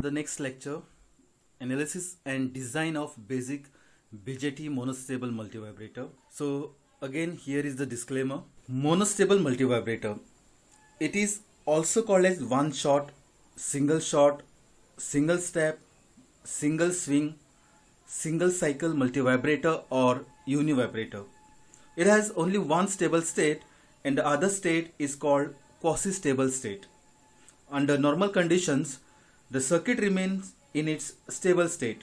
the next lecture, analysis and design of basic BJT monostable multivibrator. So again, here is the disclaimer. Monostable multivibrator. It is also called as one shot, single step, single swing, single cycle multivibrator or univibrator. It has only one stable state and the other state is called quasi stable state. Under normal conditions, the circuit remains in its stable state.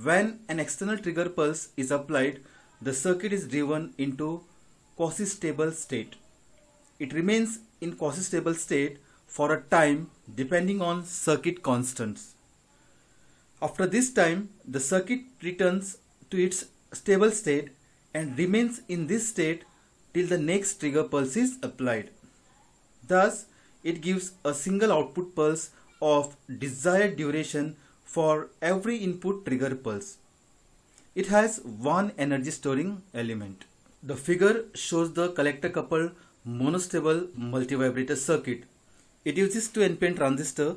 When an external trigger pulse is applied, the circuit is driven into quasi-stable state. It remains in quasi-stable state for a time depending on circuit constants. After this time, the circuit returns to its stable state and remains in this state till the next trigger pulse is applied. Thus, it gives a single output pulse of desired duration for every input trigger pulse. It has one energy storing element. The figure shows the collector coupled monostable multivibrator circuit. It uses 2 NPN transistor.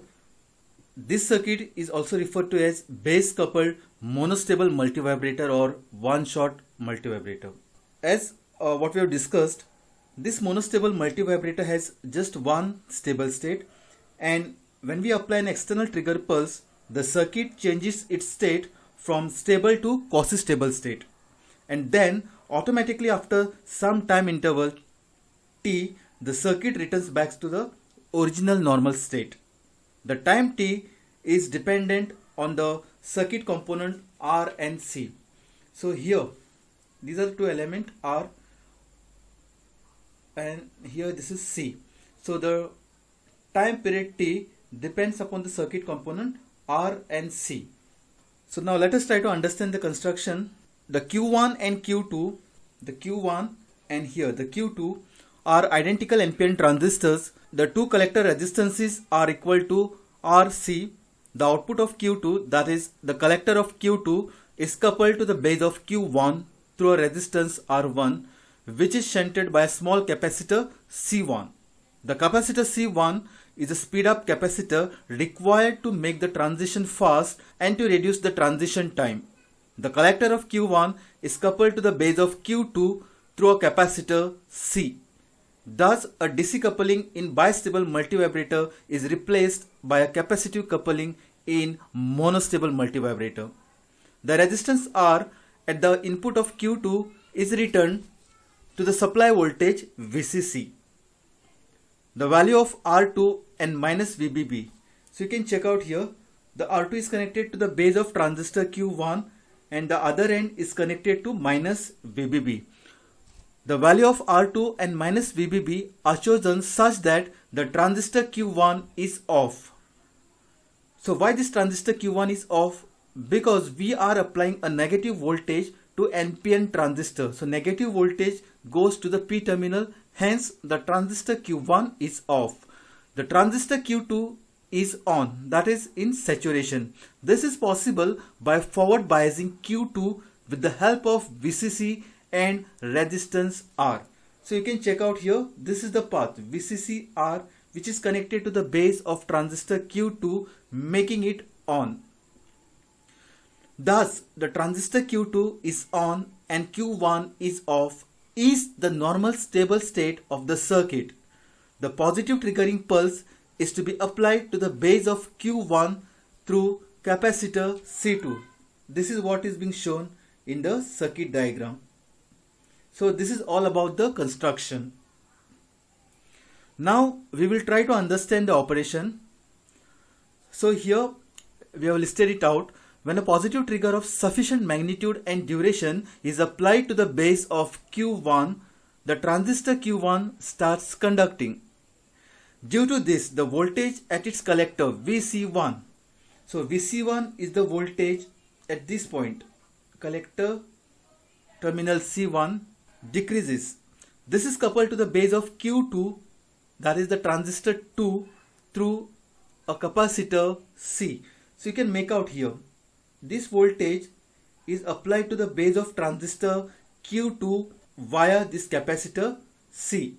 This circuit is also referred to as base coupled monostable multivibrator or one shot multivibrator. As what we have discussed, this monostable multivibrator has just one stable state, and when we apply an external trigger pulse, the circuit changes its state from stable to quasi-stable state, and then automatically after some time interval t, the circuit returns back to the original normal state. The time t is dependent on the circuit component R and C. So here these are two elements R and here this is C. So the time period t depends upon the circuit component R and C. So now let us try to understand the construction. The Q1 and Q2, the Q1 and here the Q2 are identical NPN transistors. The two collector resistances are equal to RC. The output of Q2, that is the collector of Q2, is coupled to the base of Q1 through a resistance R1, which is shunted by a small capacitor C1. The capacitor C1 is a speed up capacitor required to make the transition fast and to reduce the transition time. The collector of Q1 is coupled to the base of Q2 through a capacitor C. Thus, a DC coupling in bistable multivibrator is replaced by a capacitive coupling in monostable multivibrator. The resistance R at the input of Q2 is returned to the supply voltage VCC. The value of R2 and minus VBB. So you can check out here. The R2 is connected to the base of transistor Q1 and the other end is connected to minus VBB. The value of R2 and minus VBB are chosen such that the transistor Q1 is off. So why this transistor Q1 is off? Because we are applying a negative voltage to NPN transistor. So negative voltage goes to the P terminal, hence the transistor Q1 is off. The transistor Q2 is on, that is in saturation. This is possible by forward biasing Q2 with the help of VCC and resistance R. So you can check out here, this is the path VCC R which is connected to the base of transistor Q2, making it on. Thus, the transistor Q2 is on and Q1 is off is the normal stable state of the circuit. The positive triggering pulse is to be applied to the base of Q1 through capacitor C2. This is what is being shown in the circuit diagram. So this is all about the construction. Now we will try to understand the operation. So here we have listed it out. When a positive trigger of sufficient magnitude and duration is applied to the base of Q1, the transistor Q1 starts conducting. Due to this, the voltage at its collector VC1. So VC1 is the voltage at this point. Collector terminal C1 decreases. This is coupled to the base of Q2, that is the transistor 2, through a capacitor C. So you can make out here, this voltage is applied to the base of transistor Q2 via this capacitor C.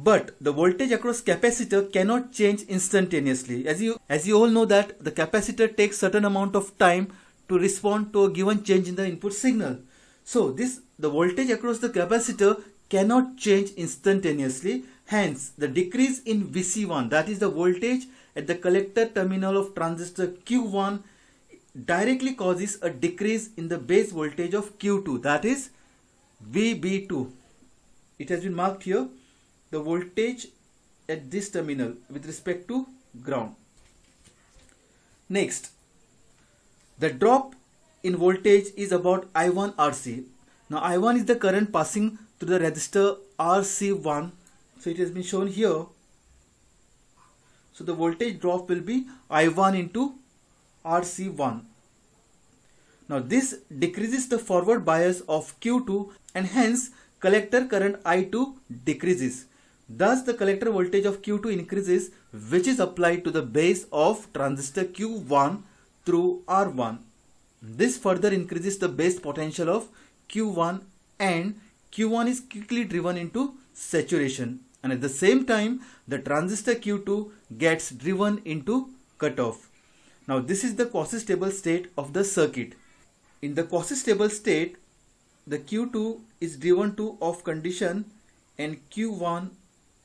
But the voltage across capacitor cannot change instantaneously. As you all know that the capacitor takes certain amount of time to respond to a given change in the input signal. So the voltage across the capacitor cannot change instantaneously. Hence, the decrease in Vc1, that is the voltage at the collector terminal of transistor Q1, directly causes a decrease in the base voltage of Q2, that is VB2. It has been marked here, the voltage at this terminal with respect to ground. Next, the drop in voltage is about I1 RC. Now I1 is the current passing through the resistor RC1. So it has been shown here. So the voltage drop will be I1 into RC1. Now this decreases the forward bias of Q2 and hence collector current I2 decreases. Thus the collector voltage of Q2 increases, which is applied to the base of transistor Q1 through R1. This further increases the base potential of Q1 and Q1 is quickly driven into saturation, and at the same time the transistor Q2 gets driven into cutoff. Now this is the quasi-stable state of the circuit. In the quasi-stable state, the Q2 is driven to off condition and Q1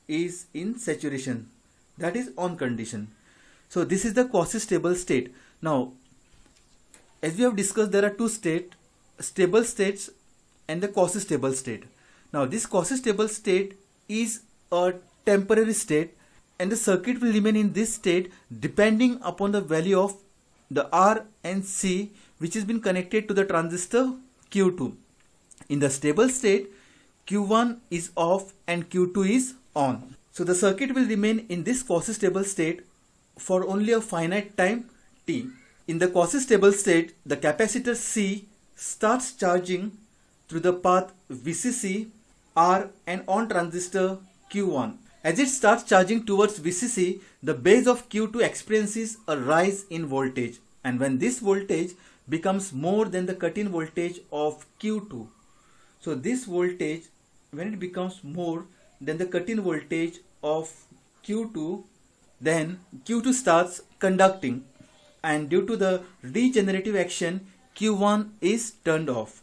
is in saturation, that is on condition. So this is the quasi-stable state. Now as we have discussed, there are two states, stable states and the quasi-stable state. Now this quasi-stable state is a temporary state and the circuit will remain in this state depending upon the value of the R and C which has been connected to the transistor Q2. In the stable state, Q1 is off and Q2 is on. So the circuit will remain in this quasi-stable state for only a finite time t. In the quasi-stable state, the capacitor C starts charging through the path VCC, R and on transistor Q1. As it starts charging towards VCC, the base of Q2 experiences a rise in voltage, and when this voltage becomes more than the cut-in voltage of Q2, so this voltage, when it becomes more than the cut-in voltage of Q2, then Q2 starts conducting, and due to the regenerative action, Q1 is turned off.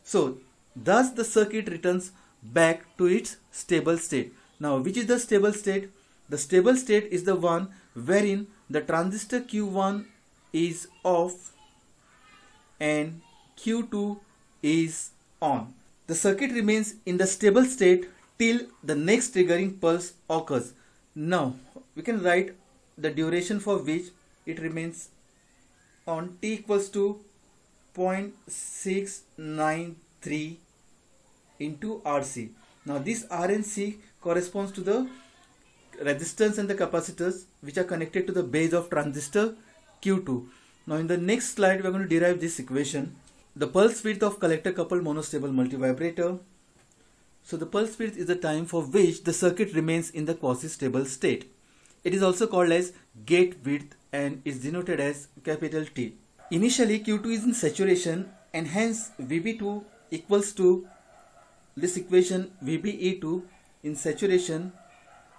So thus the circuit returns back to its stable state. Now which is the stable state? The stable state is the one wherein the transistor Q1 is off and Q2 is on. The circuit remains in the stable state till the next triggering pulse occurs. Now we can write the duration for which it remains on t equals to 0.693 into RC. Now this R and C corresponds to the resistance and the capacitors which are connected to the base of transistor Q2. Now in the next slide we are going to derive this equation. The pulse width of collector coupled monostable multivibrator. So the pulse width is the time for which the circuit remains in the quasi-stable state. It is also called as gate width and is denoted as capital T. Initially Q2 is in saturation and hence VB2 equals to this equation VBE2 in saturation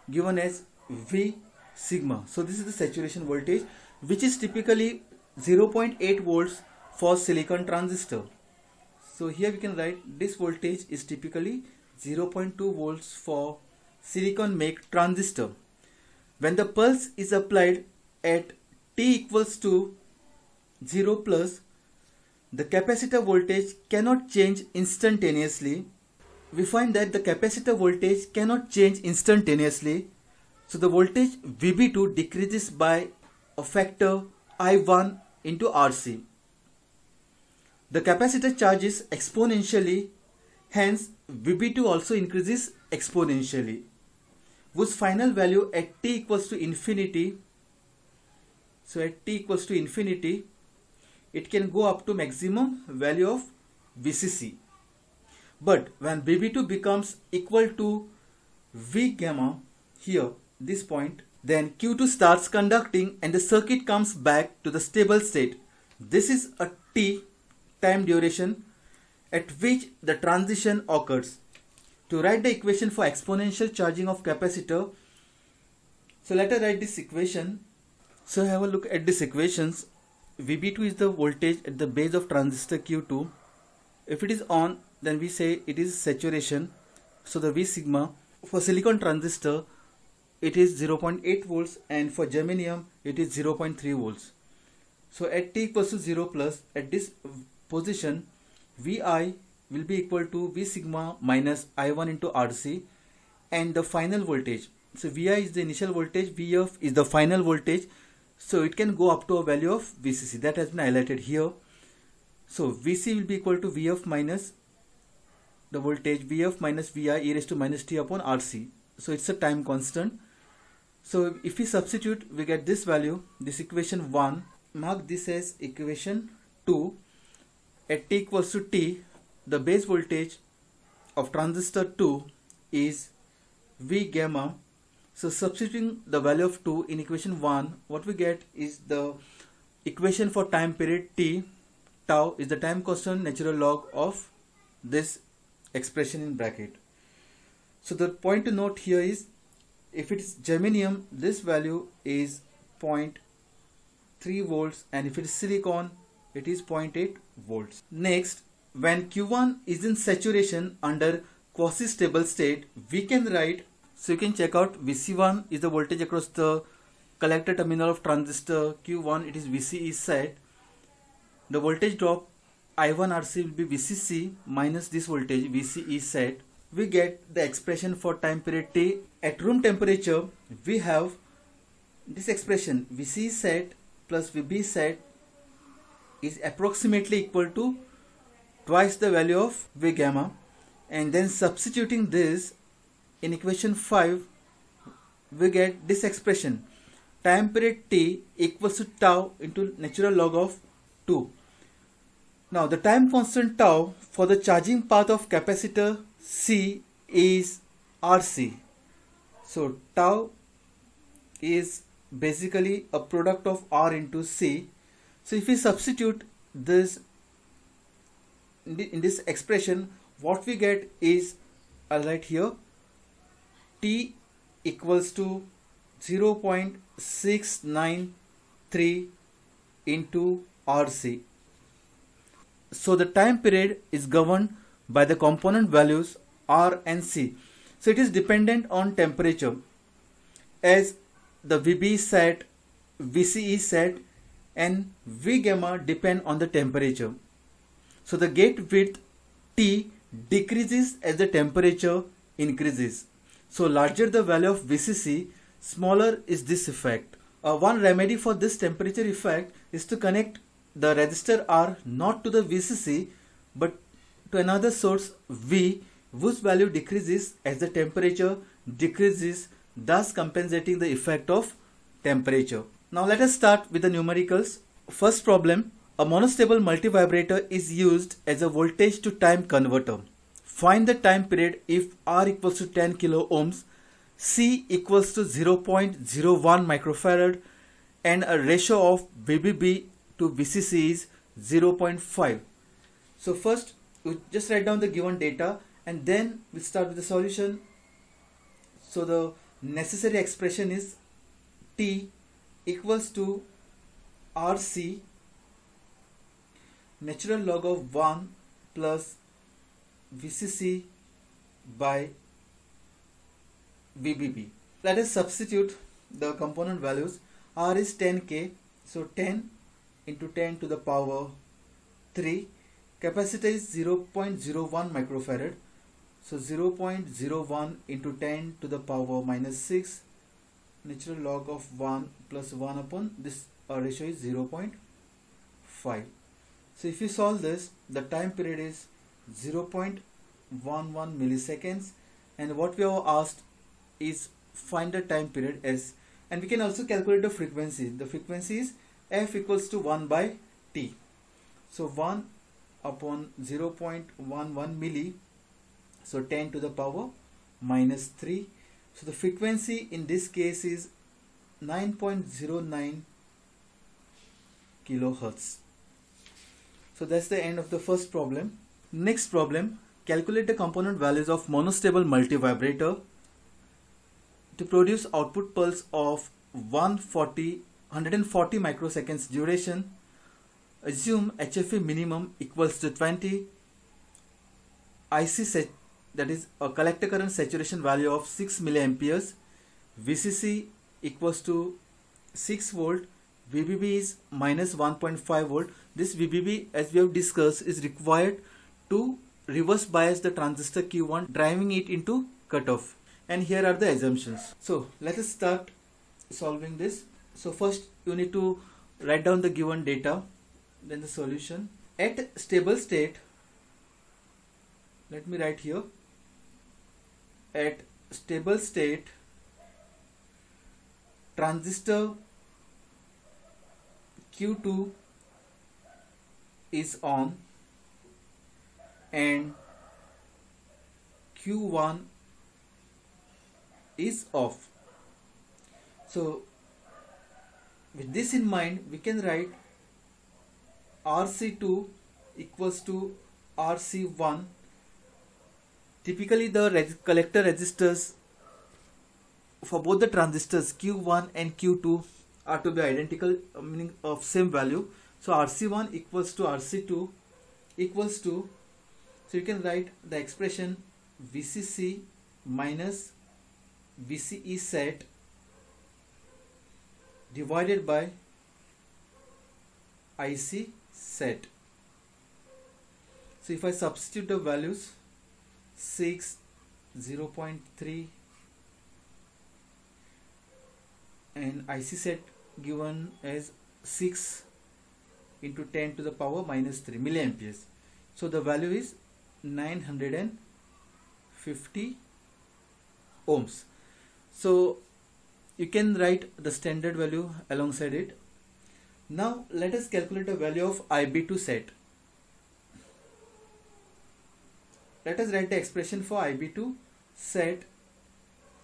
given as V sigma. So this is the saturation voltage which is typically 0.8 volts for silicon transistor. So here we can write this voltage is typically 0.2 volts for silicon make transistor. When the pulse is applied at t equals to 0 plus, the capacitor voltage cannot change instantaneously. We find that the capacitor voltage cannot change instantaneously, so the voltage VB2 decreases by a factor I1 into RC. The capacitor charges exponentially, hence VB2 also increases exponentially, whose final value at t equals to infinity, so at t equals to infinity, it can go up to maximum value of VCC. But when VB2 becomes equal to V gamma, here this point, then Q2 starts conducting and the circuit comes back to the stable state. This is a t time duration at which the transition occurs. To write the equation for exponential charging of capacitor, so let us write this equation. So have a look at these equations. VB2 is the voltage at the base of transistor Q2. If it is on, then we say it is saturation. So the V sigma for silicon transistor, it is 0.8 volts, and for germanium it is 0.3 volts. So at t equals to 0 plus, at this position Vi will be equal to V sigma minus I1 into RC, and the final voltage. So Vi is the initial voltage, Vf is the final voltage. So it can go up to a value of VCC that has been highlighted here. So Vc will be equal to Vf minus the voltage Vf minus Vi e raised to minus t upon Rc. So it's a time constant. So if we substitute, we get this value, this equation 1. Mark this as equation 2. At t equals to t, the base voltage of transistor 2 is V gamma. So substituting the value of 2 in equation 1, what we get is the equation for time period t. Tau is the time constant natural log of this expression in bracket. So the point to note here is, if it is germanium, this value is 0.3 volts, and if it is silicon, it is 0.8 volts. Next, when Q1 is in saturation under quasi stable state, we can write, so you can check out Vc1 is the voltage across the collector terminal of transistor Q1, it is VCE set. The voltage drop I1 RC will be VCC minus this voltage VCE set. We get the expression for time period t. At room temperature, we have this expression VCE set plus VB set is approximately equal to twice the value of V gamma, and then substituting this in equation 5, we get this expression time period t equals to tau into natural log of 2. Now the time constant tau for the charging path of capacitor C is RC. So tau is basically a product of R into C. So if we substitute this in this expression, what we get is, I'll write here, T equals to 0.693 into RC. So the time period is governed by the component values R and C. So it is dependent on temperature, as the VB set, VCE set and V gamma depend on the temperature. So the gate width T decreases as the temperature increases. So larger the value of VCC, smaller is this effect. One remedy for this temperature effect is to connect the resistor R not to the VCC but to another source V, whose value decreases as the temperature decreases, thus compensating the effect of temperature. Now let us start with the numericals. First problem, a monostable multivibrator is used as a voltage to time converter. Find the time period if R equals to 10 kilo ohms, C equals to 0.01 microfarad and a ratio of VBB to VCC is 0.5. So first we just write down the given data and then we start with the solution. So the necessary expression is T equals to RC natural log of 1 plus VCC by VBB. Let us substitute the component values. R is 10K, so 10 into 10 to the power 3. Capacitor is 0.01 microfarad, so 0.01 into 10 to the power minus 6. Natural log of 1 plus 1 upon this ratio is 0.5. So if you solve this, the time period is 0.11 milliseconds, and what we have asked is find the time period S, and we can also calculate the frequency. The frequency is F equals to 1 by T. So 1 upon 0.11 milli, so 10 to the power minus 3. So the frequency in this case is 9.09 kilohertz. So that's the end of the first problem. Next problem, calculate the component values of monostable multivibrator to produce output pulse of 140 microseconds duration. Assume HFE minimum equals to 20, IC set, that is a collector current saturation value of 6 milliamperes, VCC equals to 6 volt, VBB is minus 1.5 volt. This VBB, as we have discussed, is required to reverse bias the transistor Q1, driving it into cutoff. And here are the assumptions. So let us start solving this. So first you need to write down the given data, then the solution. At stable state, let me write here, at stable state transistor Q2 is on and Q1 is off. So with this in mind, we can write RC2 equals to RC1. Typically the collector resistors for both the transistors Q1 and Q2 are to be identical, meaning of same value. So RC1 equals to RC2 equals to, so you can write the expression VCC minus VCE set divided by IC set. So if I substitute the values, 6, 0.3 and IC set given as 6 into 10 to the power minus 3 milliamperes. So the value is 950 ohms. So you can write the standard value alongside it. Now let us calculate the value of IB2 set. Let us write the expression for IB2 set,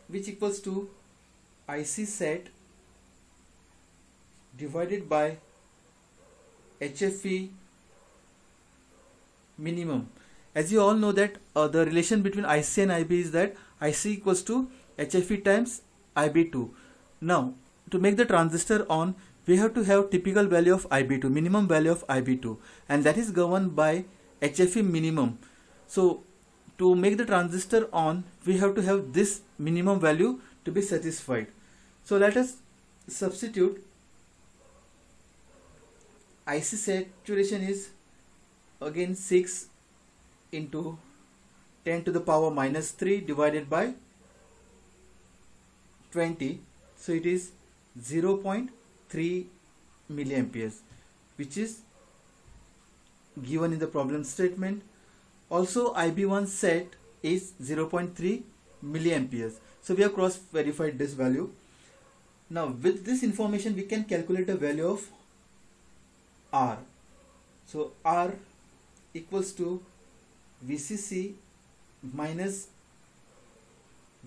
which equals to IC set divided by HFE minimum. As you all know that the relation between IC and IB is that IC equals to HFE times IB2. Now to make the transistor on, we have to have typical value of IB2, minimum value of IB2, and that is governed by HFE minimum. So to make the transistor on, we have to have this minimum value to be satisfied. So let us substitute. IC saturation is again 6 into 10 to the power minus 3 divided by 20. So it is 0.3 milliamperes, which is given in the problem statement. Also IB1 set is 0.3 milliamperes. So we have cross verified this value. Now with this information we can calculate the value of R. So R equals to VCC minus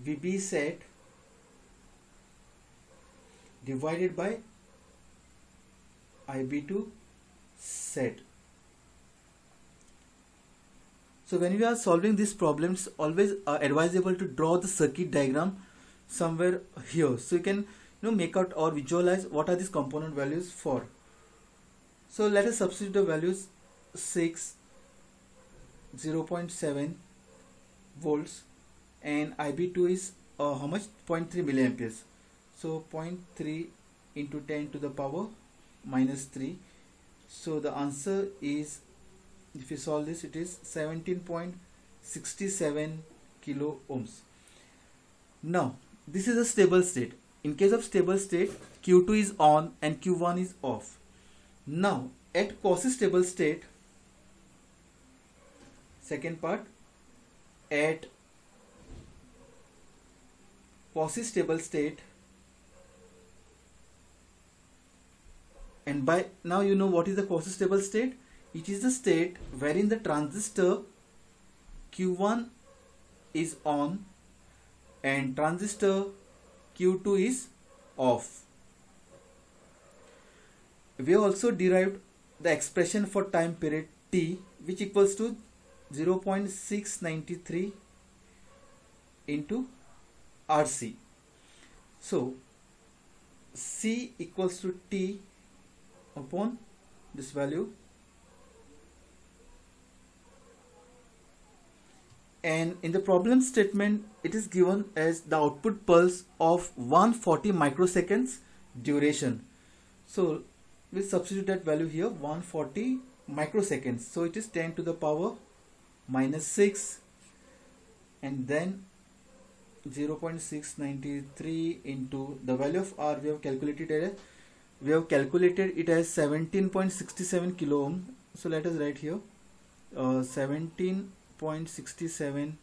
VB set divided by IB2 set. So when we are solving these problems, always advisable to draw the circuit diagram somewhere here, so you can make out or visualize what are these component values for. So let us substitute the values 6, 0.7 volts, and IB2 is how much? 0.3 milliamperes. So 0.3 into 10 to the power minus 3. So the answer is, if you solve this, it is 17.67 kilo ohms. Now this is a stable state. In case of stable state, Q2 is on and Q1 is off. Now at quasi stable state, second part, at quasi stable state, and by now you know what is the quasi stable state. It is the state wherein the transistor Q1 is on and transistor Q2 is off. We also derived the expression for time period T, which equals to 0.693 into RC. So C equals to T upon this value, and in the problem statement it is given as the output pulse of 140 microseconds duration. So we substitute that value here, 140 microseconds. So it is 10 to the power minus 6, and then 0.693 into the value of R we have calculated it as 17.67 kilo ohm. So let us write here 17.67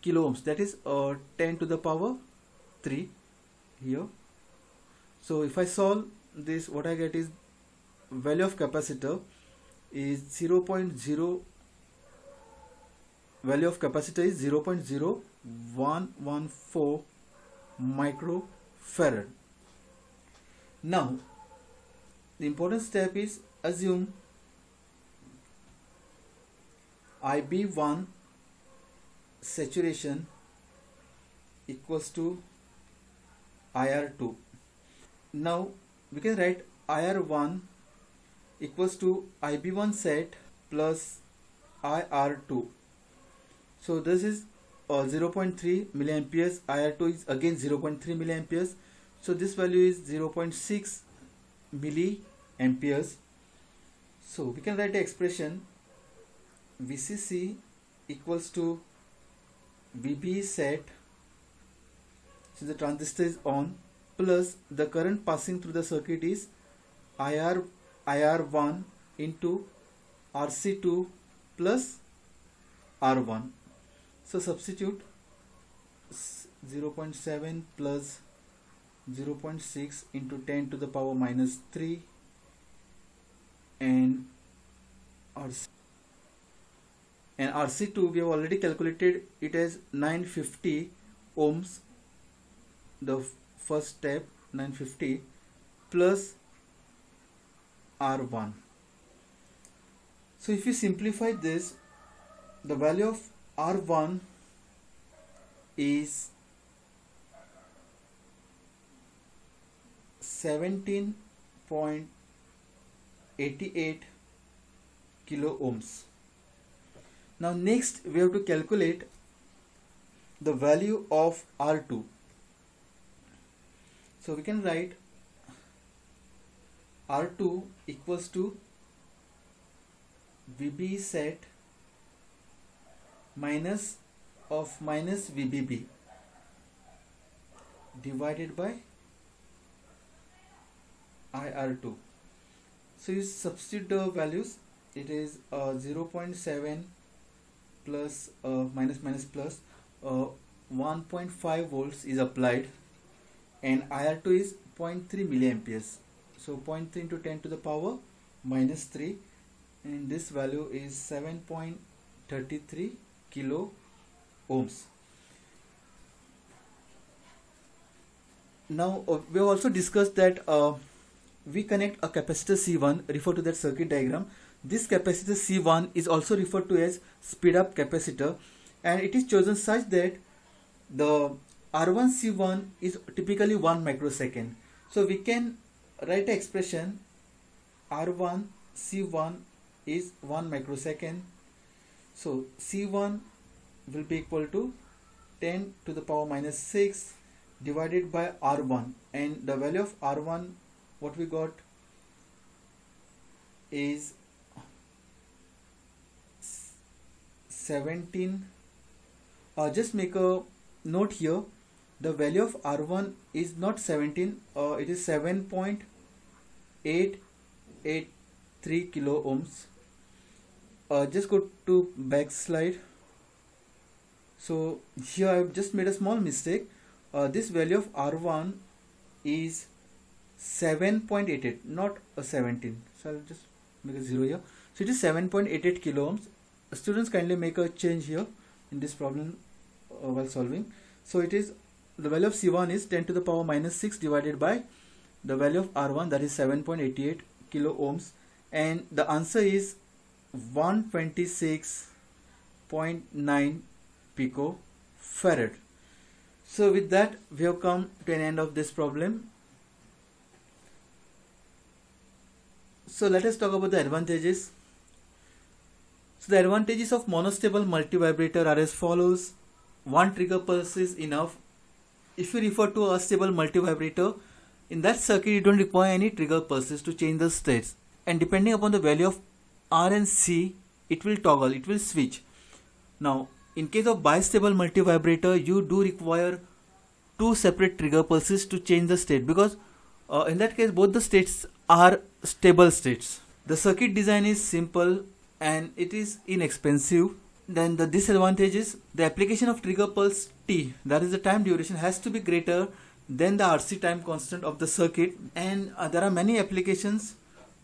kilo ohms, that is 10 to the power 3 here. So if I solve this, what I get is value of capacitor is 0.0, value of capacitor is 0.0114 microfarad. Now the important step is assume IB1 saturation equals to IR2. Now we can write IR1 equals to IB1 set plus IR2. So this is 0.3 milliamperes, IR2 is again 0.3 milliamperes. So this value is 0.6 milliamperes. So we can write the expression VCC equals to VB set, so the transistor is on, plus the current passing through the circuit is IR1 into RC2 plus R1. So substitute 0.7 plus 0.6 into 10 to the power minus 3 and RC2 we have already calculated it as 950 ohms, the first step 950 plus R1. So if you simplify this, the value of R1 is 17.88 kilo ohms. Now next we have to calculate the value of R2. So we can write R2 equals to VB set minus VBB divided by IR2. So you substitute the values, it is 0.7 plus minus plus 1.5 volts is applied, and IR2 is 0.3 milliamperes. So 0.3 into 10 to the power minus 3, and this value is 7.33 kilo ohms. Now we have also discussed that we connect a capacitor C1, refer to that circuit diagram. This capacitor C1 is also referred to as speed up capacitor, and it is chosen such that the R1 C1 is typically 1 microsecond. So we can write an expression R1 C1 is 1 microsecond. So C1 will be equal to 10 to the power minus 6 divided by R1, and the value of R1 what we got is 17. Just make a note here, the value of R1 is not 17, it is 7.883 kilo ohms. Just go to back slide. So here I have just made a small mistake. This value of R1 is 7.88, not a 17. So I'll just make a 0 here. So it is 7.88 kilo ohms. Students, kindly make a change here in this problem while solving. So it is, the value of C1 is 10 to the power minus 6 divided by the value of R1, that is 7.88 kilo ohms, and the answer is 126.9 picofarad. So with that we have come to an end of this problem. So let us talk about the advantages. So the advantages of monostable multivibrator are as follows. One trigger pulse is enough. If you refer to a stable multivibrator, in that circuit you don't require any trigger pulses to change the states, and depending upon the value of R and C, it will toggle, it will switch. Now in case of bistable multivibrator, you do require two separate trigger pulses to change the state, because in that case both the states are stable states. The circuit design is simple and it is inexpensive. Then the disadvantage is the application of trigger pulse T, that is the time duration, has to be greater than the RC time constant of the circuit, and there are many applications.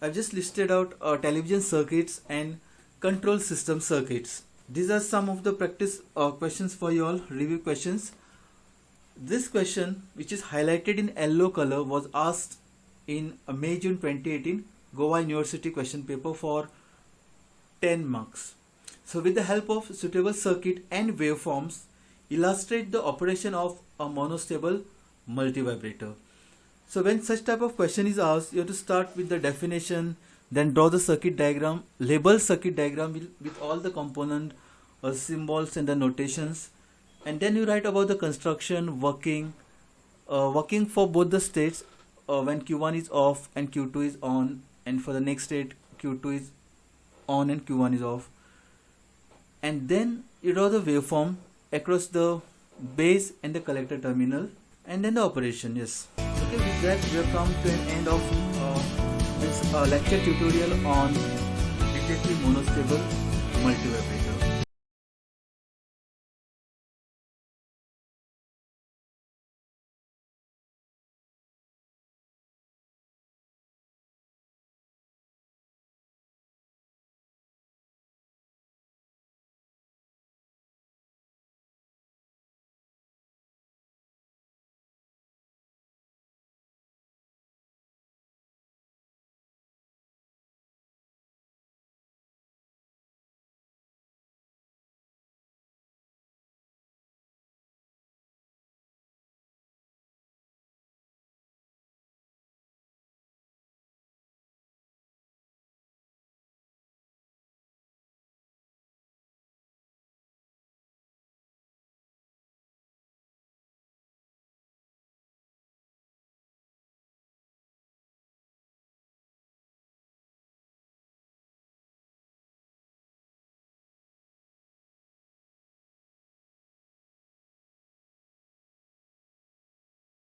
I've just listed out television circuits and control system circuits. These are some of the practice questions for you all, review questions. This question, which is highlighted in yellow color, was asked in May-June 2018 Goa University question paper for 10 marks. So with the help of suitable circuit and waveforms, illustrate the operation of a monostable multivibrator. So when such type of question is asked, you have to start with the definition, then draw the circuit diagram, label circuit diagram with all the component symbols and the notations, and then you write about the construction, working for both the states when Q1 is off and Q2 is on, and for the next state Q2 is on and Q1 is off. And then you draw the waveform across the base and the collector terminal, and then the operation. Yes. Okay, with that we have come to an end of this lecture tutorial on BJT monostable multivibrator.